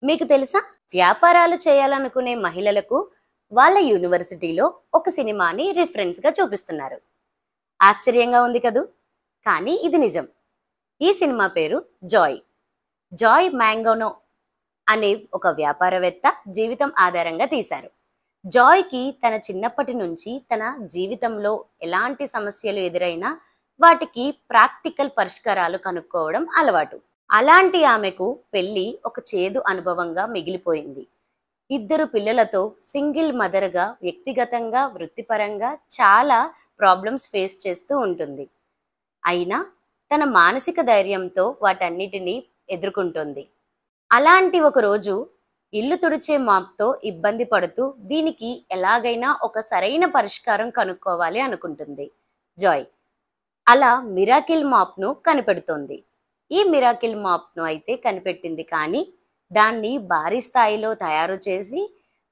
మీకు తెలుసా? వ్యాపారాలు చేయాలనుకునే మహిళలకు వాళ్ళ యూనివర్సిటీలో ఒక సినిమాని రిఫరెన్స్ గా చూపిస్తున్నారు. ఆశ్చర్యంగా ఉంది కదూ? కానీ ఇది నిజం. ఈ సినిమా పేరు జాయ్. జాయ్ మ్యాంగోనో అనే ఒక వ్యాపారవేత్త జీవితం ఆధారంగా తీశారు. జాయ్కి తన చిన్నప్పటి నుంచి తన జీవితంలో ఎలాంటి సమస్యలు ఎదురైనా వాటికి ప్రాక్టికల్ పరిష్కారాలు కనుక్కోవడం అలవాటు. అలాంటి ఆమెకు పెళ్లి ఒక చేదు అనుభవంగా మిగిలిపోయింది. 2 పిల్లలతో సింగిల్ మదర్గా వ్యక్తిగతంగా వృత్తిపరంగా చాలా ప్రాబ్లమ్స్ ఫేస్ చేస్తూ ఉంటుంది. అయినా తన మానసిక ధైర్యంతో వాటన్నిటినీ ఎదుర్కొంటుంది. అలాంటి ఒక రోజు ఇల్లు తుడిచే మాప్తో ఇబ్బంది పడుతూ దీనికి ఎలాగైనా ఒక సరైన పరిష్కారం కనుక్కోవాలి అనుకుంటుంది జాయ్. అలా మిరాకిల్ మాప్ను కనిపెడుతోంది. ఈ మిరాకిల్ మాప్ను అయితే కనిపెట్టింది, కానీ దాన్ని భారీ స్థాయిలో తయారు చేసి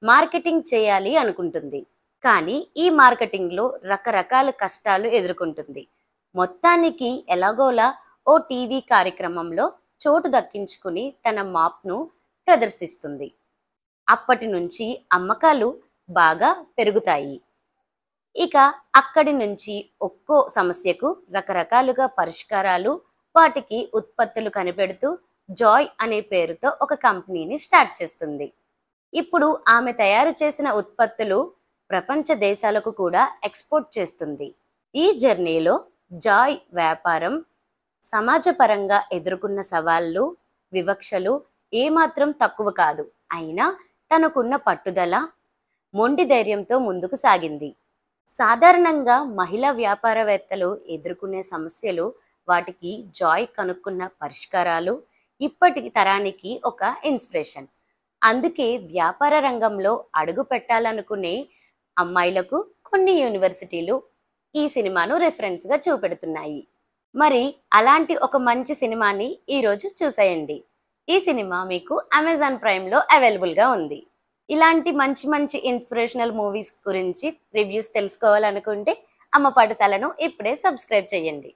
మార్కెటింగ్ చేయాలి అనుకుంటుంది. కానీ ఈ మార్కెటింగ్లో రకరకాల కష్టాలు ఎదుర్కొంటుంది. మొత్తానికి ఎలాగోలా ఓ టీవీ కార్యక్రమంలో చోటు దక్కించుకుని తన మాప్ను ప్రదర్శిస్తుంది. అప్పటి నుంచి అమ్మకాలు బాగా పెరుగుతాయి. ఇక అక్కడి నుంచి ఒక్కో సమస్యకు రకరకాలుగా పరిష్కారాలు, వాటికి ఉత్పత్తులు కనిపెడుతూ జాయ్ అనే పేరుతో ఒక కంపెనీని స్టార్ట్ చేస్తుంది. ఇప్పుడు ఆమె తయారు చేసిన ఉత్పత్తులు ప్రపంచ దేశాలకు కూడా ఎక్స్పోర్ట్ చేస్తుంది. ఈ జర్నీలో జాయ్ వ్యాపారం సమాజపరంగా ఎదుర్కొన్న సవాళ్లు, వివక్షలు ఏమాత్రం తక్కువ కాదు. అయినా తనకున్న పట్టుదల, మొండి ధైర్యంతో ముందుకు సాగింది. సాధారణంగా మహిళా వ్యాపారవేత్తలు ఎదుర్కొనే సమస్యలు, వాటికి జాయ్ కనుక్కున్న పరిష్కారాలు ఇప్పటి తరానికి ఒక ఇన్స్పిరేషన్. అందుకే వ్యాపార రంగంలో అడుగు పెట్టాలనుకునే అమ్మాయిలకు కొన్ని యూనివర్సిటీలు ఈ సినిమాను రెఫరెన్స్గా చూపెడుతున్నాయి. మరి అలాంటి ఒక మంచి సినిమాని ఈరోజు చూసేయండి. ఈ సినిమా మీకు అమెజాన్ ప్రైమ్లో అవైలబుల్గా ఉంది. ఇలాంటి మంచి మంచి ఇన్స్పిరేషనల్ మూవీస్ గురించి రివ్యూస్ తెలుసుకోవాలనుకుంటే అమ్మ పాఠశాలను ఇప్పుడే సబ్స్క్రైబ్ చేయండి.